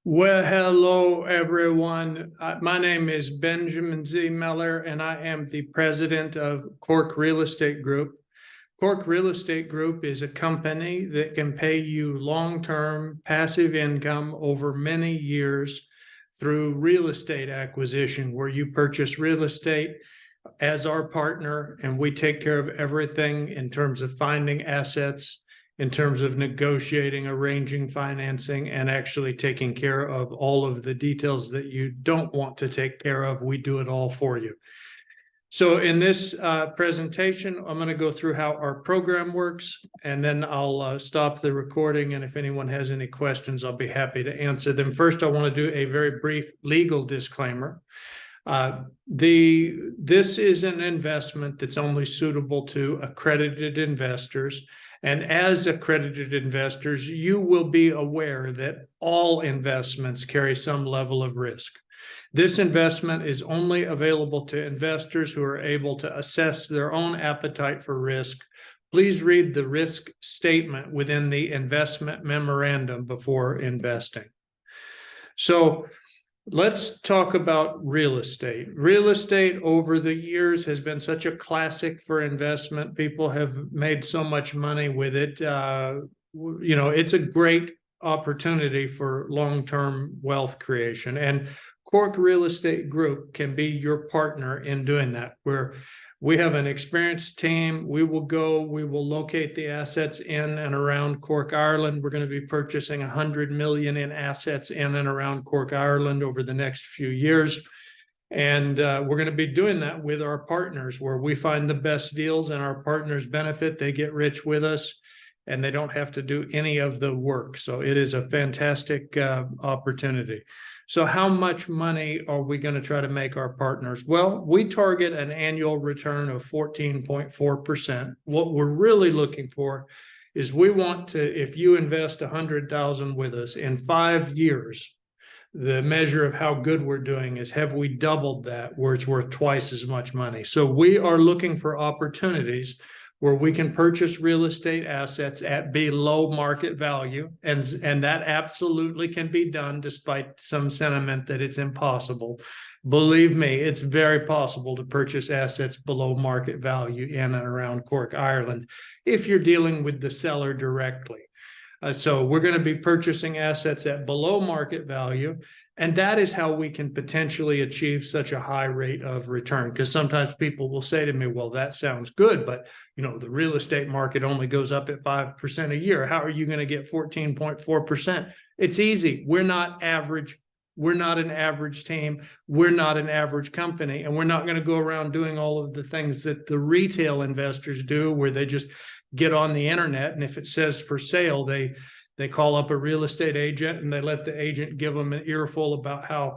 Well, hello, everyone. My name is Benjamin Z. Miller, and I am the president of Cork Real Estate Group. Cork Real Estate Group is a company that can pay you long-term passive income over many years through real estate acquisition, where you purchase real estate as our partner, and we take care of everything in terms of finding assets, in terms of negotiating, arranging financing, and actually taking care of all of the details that you don't want to take care of. We do it all for you. So in this presentation, I'm going to go through how our program works, and then I'll stop the recording. And if anyone has any questions, I'll be happy to answer them. First, I want to do a very brief legal disclaimer. This is an investment that's only suitable to accredited investors. And as accredited investors, you will be aware that all investments carry some level of risk. This investment is only available to investors who are able to assess their own appetite for risk. Please read the risk statement within the investment memorandum before investing. So let's talk about real estate. Real estate over the years has been such a classic for investment. People have made so much money with it. It's a great opportunity for long-term wealth creation. And Cork Real Estate Group can be your partner in doing that, where we have an experienced team. We will locate the assets in and around Cork, Ireland. We're going to be purchasing 100 million in assets in and around Cork, Ireland over the next few years. And we're going to be doing that with our partners, where we find the best deals and our partners benefit. They get rich with us and they don't have to do any of the work. So it is a fantastic opportunity. So how much money are we going to try to make our partners? Well, we target an annual return of 14.4%. What we're really looking for is we want to, if you invest 100,000 with us in 5 years, the measure of how good we're doing is, have we doubled that where it's worth twice as much money? So we are looking for opportunities where we can purchase real estate assets at below market value. And that absolutely can be done, despite some sentiment that it's impossible. Believe me, it's very possible to purchase assets below market value in and around Cork, Ireland, if you're dealing with the seller directly. So we're going to be purchasing assets at below market value. And that is how we can potentially achieve such a high rate of return. Because sometimes people will say to me, well, that sounds good, but the real estate market only goes up at 5% a year. How are you going to get 14.4%? It's easy. We're not average. We're not an average team. We're not an average company. And we're not going to go around doing all of the things that the retail investors do, where they just get on the internet, and if it says for sale, they call up a real estate agent and they let the agent give them an earful about how,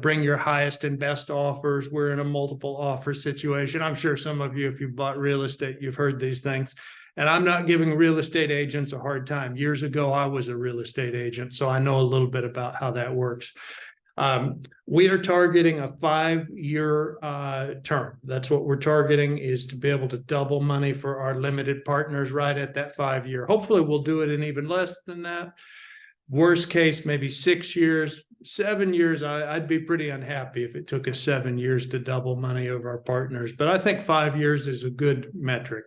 bring your highest and best offers. We're in a multiple offer situation. I'm sure some of you, if you've bought real estate, you've heard these things. And I'm not giving real estate agents a hard time. Years ago, I was a real estate agent, so I know a little bit about how that works. We are targeting a 5-year term. That's what we're targeting, is to be able to double money for our limited partners right at that 5-year. Hopefully we'll do it in even less than that. Worst case, maybe 6 years, 7 years. I'd be pretty unhappy if it took us 7 years to double money of our partners, but I think 5 years is a good metric.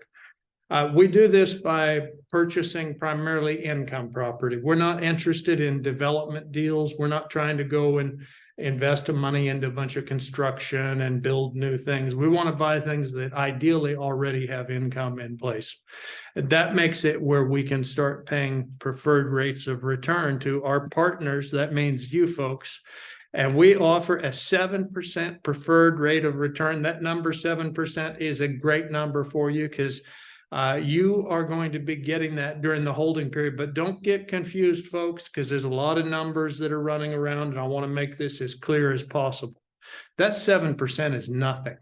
We do this by purchasing primarily income property. We're not interested in development deals. We're not trying to go and invest money into a bunch of construction and build new things. We want to buy things that ideally already have income in place. That makes it where we can start paying preferred rates of return to our partners. That means you folks. And we offer a 7% preferred rate of return. That number, 7%, is a great number for you, because you are going to be getting that during the holding period. But don't get confused, folks, because there's a lot of numbers that are running around, and I want to make this as clear as possible. That 7% is nothing.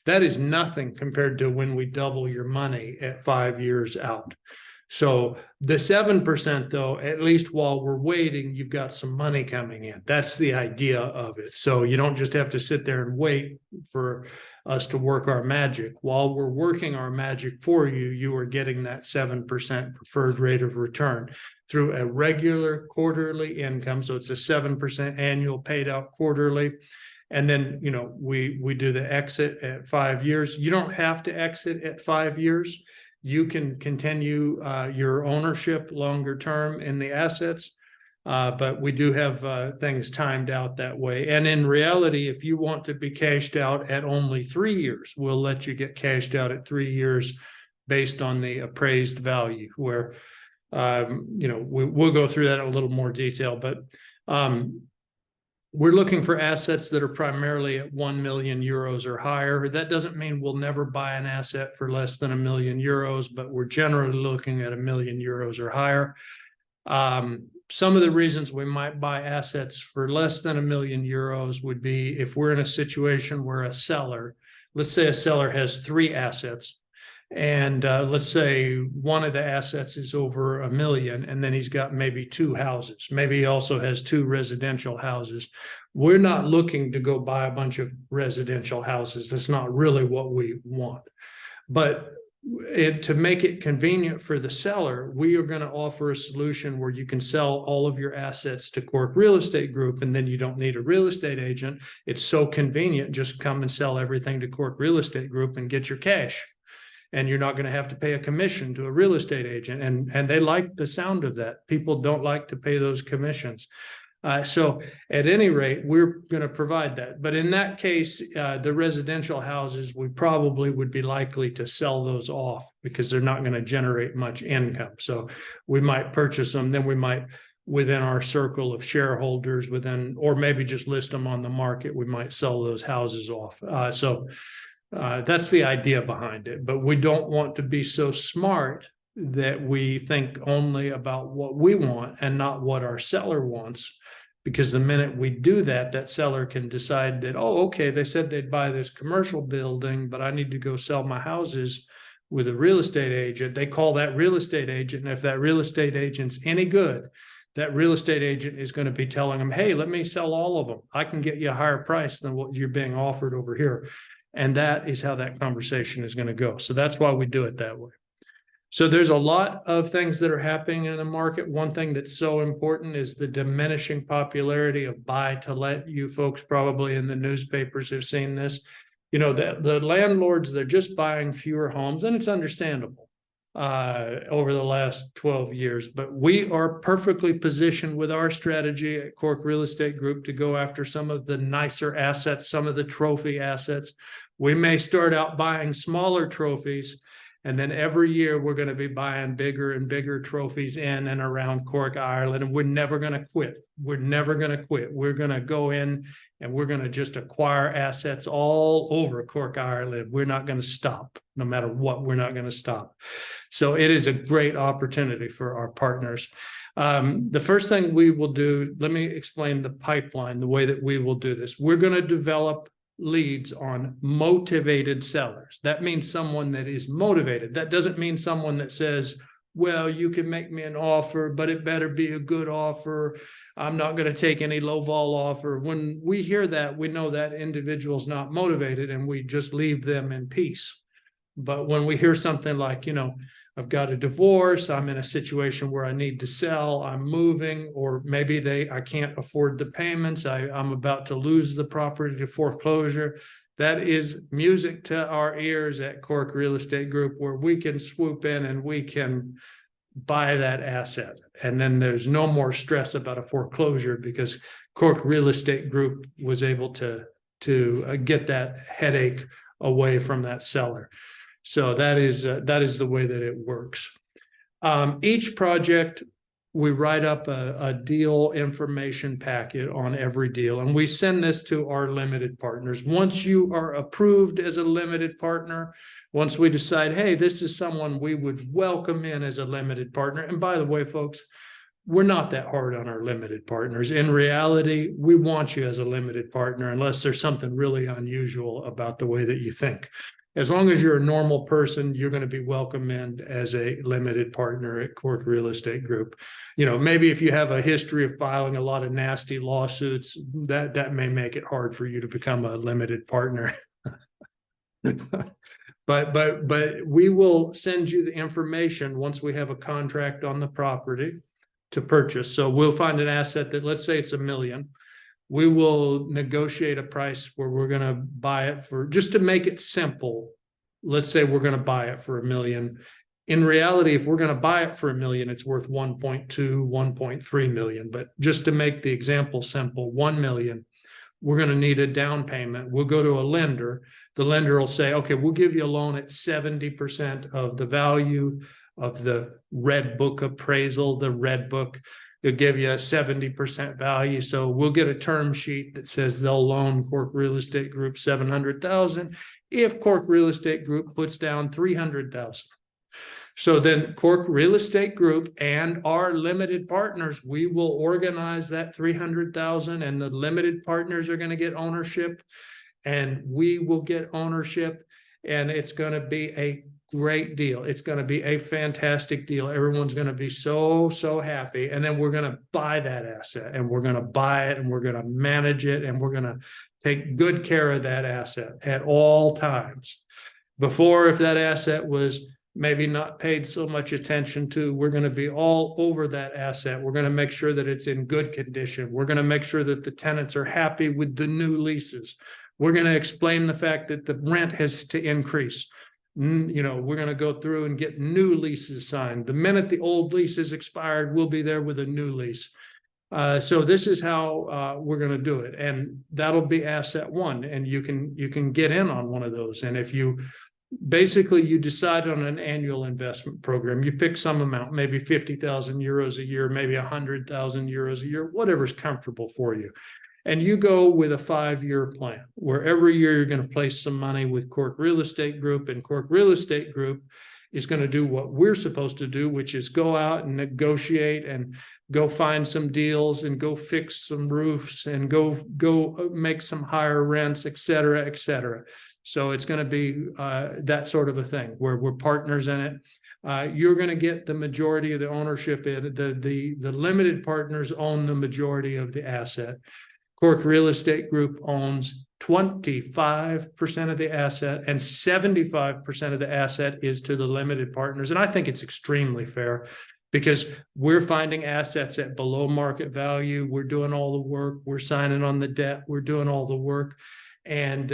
That is nothing compared to when we double your money at 5 years out. So the 7%, though, at least while we're waiting, you've got some money coming in. That's the idea of it. So you don't just have to sit there and wait for us to work our magic. While we're working our magic for you, you are getting that 7% preferred rate of return through a regular quarterly income. So it's a 7% annual paid out quarterly. And then, you know, we do the exit at 5 years. You don't have to exit at 5 years. You can continue your ownership longer term in the assets. But we do have things timed out that way. And in reality, if you want to be cashed out at only 3 years, we'll let you get cashed out at 3 years based on the appraised value, where, you know, we'll go through that in a little more detail. But we're looking for assets that are primarily at 1 million euros or higher. That doesn't mean we'll never buy an asset for less than 1 million euros, but we're generally looking at 1 million euros or higher. Some of the reasons we might buy assets for less than 1 million euros would be if we're in a situation where a seller, let's say a seller has 3 assets, and let's say one of the assets is over 1 million, and then he's got maybe 2 houses. Maybe he also has 2 residential houses. We're not looking to go buy a bunch of residential houses. That's not really what we want. But to make it convenient for the seller, we are going to offer a solution where you can sell all of your assets to Cork Real Estate Group, and then you don't need a real estate agent. It's so convenient. Just come and sell everything to Cork Real Estate Group and get your cash. And you're not going to have to pay a commission to a real estate agent. And they like the sound of that. People don't like to pay those commissions. So at any rate, we're going to provide that. But in that case, the residential houses, we probably would be likely to sell those off because they're not going to generate much income. So we might purchase them, then we might, within our circle of shareholders, or maybe just list them on the market, we might sell those houses off. That's the idea behind it. But we don't want to be so smart that we think only about what we want and not what our seller wants. Because the minute we do that, that seller can decide that, oh, okay, they said they'd buy this commercial building, but I need to go sell my houses with a real estate agent. They call that real estate agent. And if that real estate agent's any good, that real estate agent is going to be telling them, hey, let me sell all of them. I can get you a higher price than what you're being offered over here. And that is how that conversation is going to go. So that's why we do it that way. So there's a lot of things that are happening in the market. One thing that's so important is the diminishing popularity of buy to let. You folks probably in the newspapers have seen this. You know, the landlords, they're just buying fewer homes, and it's understandable over the last 12 years. But we are perfectly positioned with our strategy at Cork Real Estate Group to go after some of the nicer assets, some of the trophy assets. We may start out buying smaller trophies, and then every year we're going to be buying bigger and bigger trophies in and around Cork, Ireland. And we're never going to quit. We're never going to quit. We're going to go in and we're going to just acquire assets all over Cork, Ireland. We're not going to stop. No matter what, we're not going to stop. So it is a great opportunity for our partners. The first thing we will do, let me explain the pipeline, the way that we will do this. We're going to develop leads on motivated sellers. That means someone that is motivated. That doesn't mean someone that says, well, you can make me an offer, but it better be a good offer. I'm not going to take any lowball offer. When we hear that, we know that individual's not motivated and we just leave them in peace. But when we hear something like, you know, I've got a divorce, I'm in a situation where I need to sell, I'm moving, or maybe I can't afford the payments, I'm about to lose the property to foreclosure. That is music to our ears at Cork Real Estate Group, where we can swoop in and we can buy that asset. And then there's no more stress about a foreclosure because Cork Real Estate Group was able to get that headache away from that seller. So that is the way that it works. Each project, we write up a deal information packet on every deal, and we send this to our limited partners. Once you are approved as a limited partner, once we decide, hey, this is someone we would welcome in as a limited partner. And by the way, folks, we're not that hard on our limited partners. In reality, we want you as a limited partner unless there's something really unusual about the way that you think. As long as you're a normal person, you're going to be welcomed in as a limited partner at Cork Real Estate Group. You know, maybe if you have a history of filing a lot of nasty lawsuits, that may make it hard for you to become a limited partner. But we will send you the information once we have a contract on the property to purchase. So we'll find an asset that, let's say it's $1 million. We will negotiate a price where we're going to buy it for, just to make it simple. Let's say we're going to buy it for $1 million. In reality, if we're going to buy it for $1 million, it's worth 1.2, 1.3 million. But just to make the example simple, 1 million, we're going to need a down payment. We'll go to a lender. The lender will say, okay, we'll give you a loan at 70% of the value of the red book appraisal. The red book will give you a 70% value. So we'll get a term sheet that says they'll loan Cork Real Estate Group $700,000 if Cork Real Estate Group puts down $300,000. So then Cork Real Estate Group and our limited partners, we will organize that $300,000, and the limited partners are going to get ownership, and we will get ownership, and it's going to be a great deal. It's going to be a fantastic deal. Everyone's going to be so happy. And then we're going to buy that asset, and we're going to buy it, and we're going to manage it, and we're going to take good care of that asset at all times. Before, if that asset was maybe not paid so much attention to, we're going to be all over that asset. We're going to make sure that it's in good condition. We're going to make sure that the tenants are happy with the new leases. We're going to explain the fact that the rent has to increase. You know, we're going to go through and get new leases signed. The minute the old lease is expired, we'll be there with a new lease. So this is how we're going to do it. And that'll be asset one. And you can get in on one of those. And if you basically, you decide on an annual investment program. You pick some amount, maybe 50,000 euros a year, maybe 100,000 euros a year, whatever's comfortable for you. And you go with a 5-year plan where every year you're going to place some money with Cork Real Estate Group, and Cork Real Estate Group is going to do what we're supposed to do, which is go out and negotiate and go find some deals and go fix some roofs and go make some higher rents, et cetera, et cetera. So it's going to be that sort of a thing where we're partners in it. You're going to get the majority of the ownership in it. The limited partners own the majority of the asset. Cork Real Estate Group owns 25% of the asset, and 75% of the asset is to the limited partners. And I think it's extremely fair, because we're finding assets at below market value. We're doing all the work. We're signing on the debt. We're doing all the work. And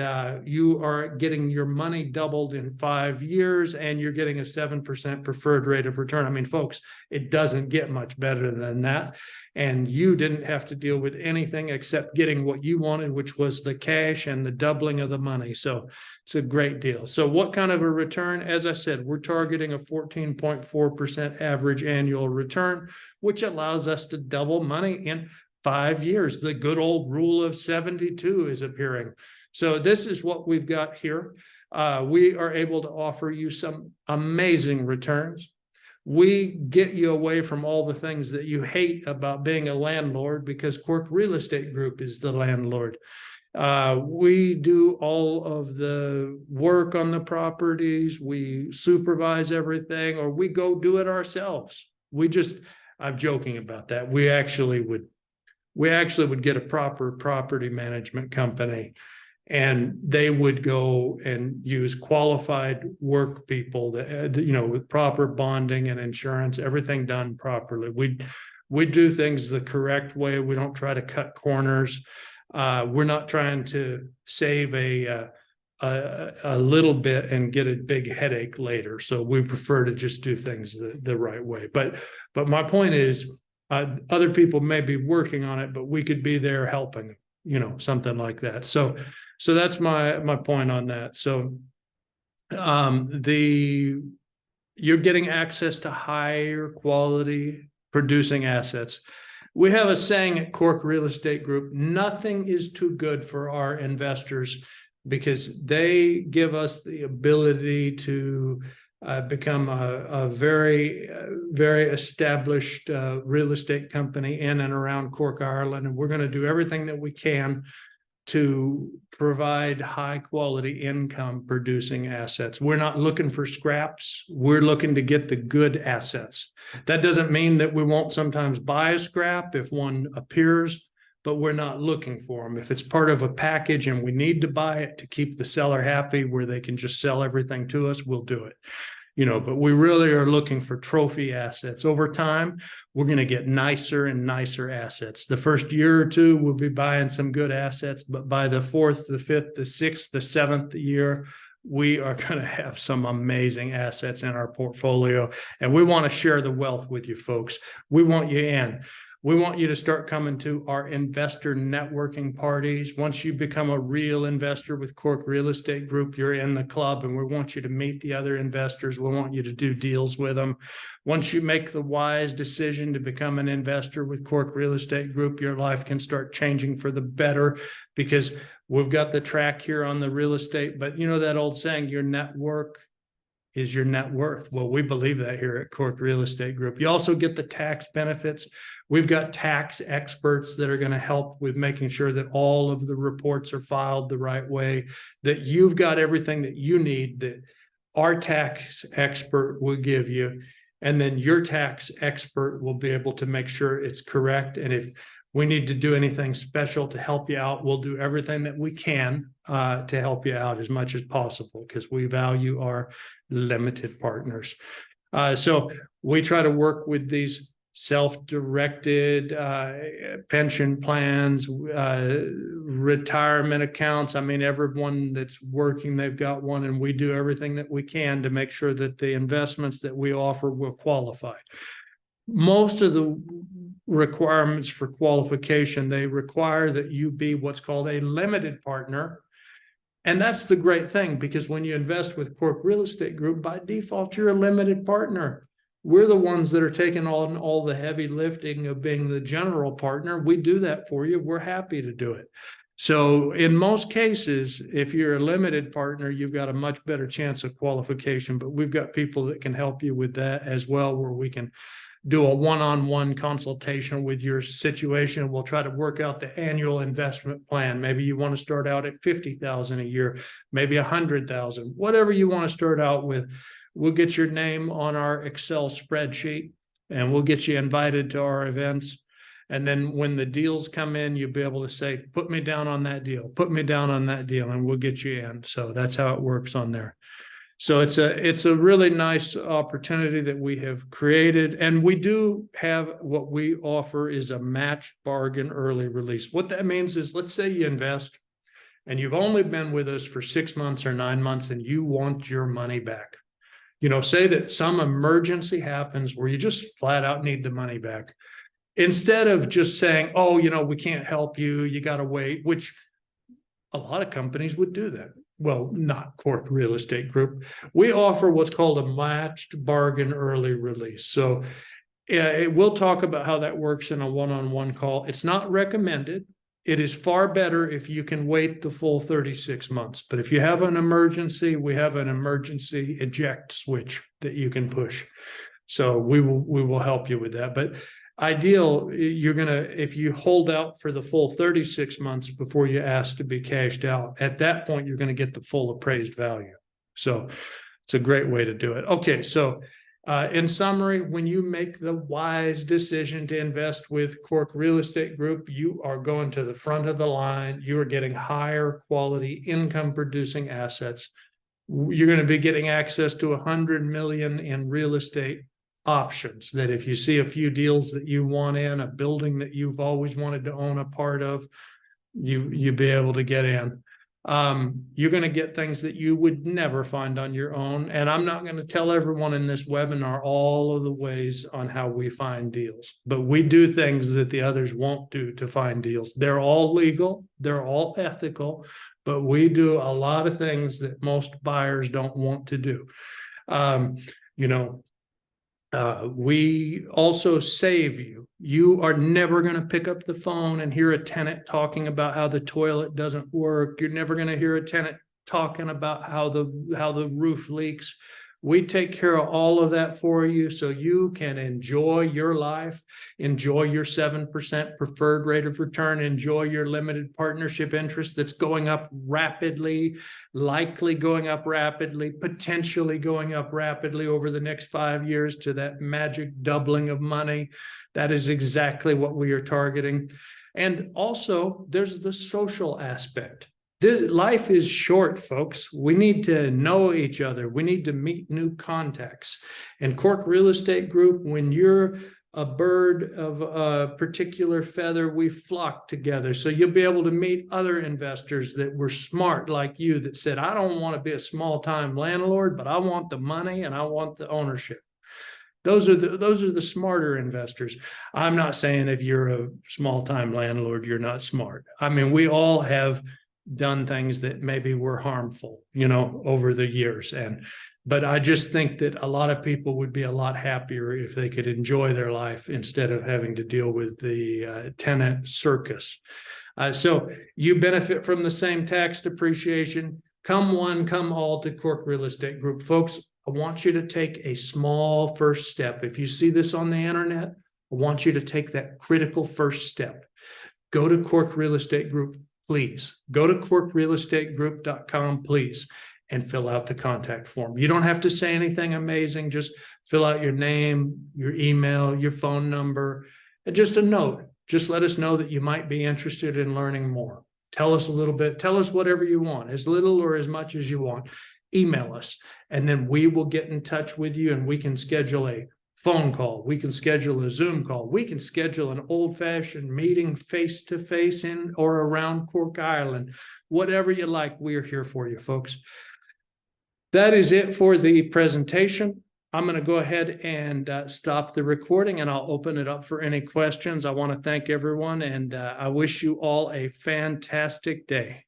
you are getting your money doubled in 5 years, and you're getting a 7% preferred rate of return. I mean, folks, it doesn't get much better than that. And you didn't have to deal with anything except getting what you wanted, which was the cash and the doubling of the money. So it's a great deal. So what kind of a return? As I said, we're targeting a 14.4% average annual return, which allows us to double money in 5 years. The good old rule of 72 is appearing. So this is what we've got here. We are able to offer you some amazing returns. We get you away from all the things that you hate about being a landlord, because Cork Real Estate Group is the landlord. We do all of the work on the properties. We supervise everything, or we go do it ourselves. I'm joking about that. We actually would get a proper property management company, and they would go and use qualified work people that, with proper bonding and insurance, everything done properly. We do things the correct way. We don't try to cut corners. We're not trying to save a little bit and get a big headache later. So we prefer to just do things the right way. But my point is, other people may be working on it, but we could be there helping, something like that. So that's my point on that. So you're getting access to higher quality producing assets. We have a saying at Cork Real Estate Group: nothing is too good for our investors, because they give us the ability to become a very, very established real estate company in and around Cork, Ireland. And we're going to do everything that we can to provide high quality income producing assets. We're not looking for scraps. We're looking to get the good assets. That doesn't mean that we won't sometimes buy a scrap if one appears, but we're not looking for them. If it's part of a package and we need to buy it to keep the seller happy where they can just sell everything to us, we'll do it. But we really are looking for trophy assets. Over time, we're going to get nicer and nicer assets. The first year or two, we'll be buying some good assets, but by the fourth, the fifth, the sixth, the seventh year, we are going to have some amazing assets in our portfolio, and we want to share the wealth with you folks. We want you in. We want you to start coming to our investor networking parties. Once you become a real investor with Cork Real Estate Group, you're in the club, and we want you to meet the other investors. We want you to do deals with them. Once you make the wise decision to become an investor with Cork Real Estate Group, your life can start changing for the better, because we've got the track here on the real estate. But you know that old saying, your network is your net worth. Well, we believe that here at Cork Real Estate Group. You also get the tax benefits. We've got tax experts that are going to help with making sure that all of the reports are filed the right way, that you've got everything that you need, that our tax expert will give you. And then your tax expert will be able to make sure it's correct. And if we need to do anything special to help you out, we'll do everything that we can to help you out as much as possible, because we value our limited partners. So we try to work with these self-directed pension plans, retirement accounts. I mean, everyone that's working, they've got one, and we do everything that we can to make sure that the investments that we offer will qualify. Most of the requirements for qualification, they require that you be what's called a limited partner. And that's the great thing, because when you invest with Cork Real Estate Group, by default, you're a limited partner. We're the ones that are taking on all the heavy lifting of being the general partner. We do that for you. We're happy to do it. So in most cases, if you're a limited partner, you've got a much better chance of qualification, but we've got people that can help you with that as well, where we can do a one-on-one consultation with your situation. We'll try to work out the annual investment plan. Maybe you want to start out at $50,000 a year, maybe $100,000, whatever you want to start out with. We'll get your name on our Excel spreadsheet, and we'll get you invited to our events. And then when the deals come in, you'll be able to say, put me down on that deal, put me down on that deal, and we'll get you in. So that's how it works on there. So it's a really nice opportunity that we have created. And we do have, what we offer is a matched bargain early release. What that means is, let's say you invest and you've only been with us for 6 months or 9 months, and you want your money back. Say that some emergency happens where you just flat out need the money back. Instead of just saying, oh, we can't help you, you got to wait, which a lot of companies would do that. Well, not Cork Real Estate Group. We offer what's called a matched bargain early release. So we'll talk about how that works in a one-on-one call. It's not recommended. It is far better if you can wait the full 36 months. But if you have an emergency, we have an emergency eject switch that you can push. So we will help you with that. But ideal, if you hold out for the full 36 months before you ask to be cashed out, at that point, you're going to get the full appraised value. So it's a great way to do it. Okay, so in summary, when you make the wise decision to invest with Cork Real Estate Group, you are going to the front of the line. You are getting higher quality income producing assets. You're going to be getting access to 100 million in real estate options, that if you see a few deals that you want in, a building that you've always wanted to own a part of, you'll be able to get in. You're going to get things that you would never find on your own. And I'm not going to tell everyone in this webinar all of the ways on how we find deals, but we do things that the others won't do to find deals. They're all legal, they're all ethical, but we do a lot of things that most buyers don't want to do. We also save you. You are never going to pick up the phone and hear a tenant talking about how the toilet doesn't work. You're never going to hear a tenant talking about how the roof leaks. We take care of all of that for you, so you can enjoy your life, enjoy your 7% preferred rate of return, enjoy your limited partnership interest that's going up rapidly, likely going up rapidly, potentially going up rapidly over the next 5 years to that magic doubling of money. That is exactly what we are targeting. And also there's the social aspect. Life is short, folks. We need to know each other. We need to meet new contacts. And Cork Real Estate Group, when you're a bird of a particular feather, we flock together. So you'll be able to meet other investors that were smart like you, that said, I don't want to be a small-time landlord, but I want the money and I want the ownership. Those are the smarter investors. I'm not saying if you're a small-time landlord, you're not smart. I mean, we all have done things that maybe were harmful, over the years. But I just think that a lot of people would be a lot happier if they could enjoy their life instead of having to deal with the tenant circus. So you benefit from the same tax depreciation. Come one, come all to Cork Real Estate Group. Folks, I want you to take a small first step. If you see this on the internet, I want you to take that critical first step. Go to Cork Real Estate Group, please. Go to corkrealestategroup.com, please, and fill out the contact form. You don't have to say anything amazing. Just fill out your name, your email, your phone number, and just a note. Just let us know that you might be interested in learning more. Tell us a little bit. Tell us whatever you want, as little or as much as you want. Email us, and then we will get in touch with you, and we can schedule a phone call. We can schedule a Zoom call. We can schedule an old-fashioned meeting face-to-face in or around Cork Island. Whatever you like, we're here for you, folks. That is it for the presentation. I'm going to go ahead and stop the recording, and I'll open it up for any questions. I want to thank everyone, and I wish you all a fantastic day.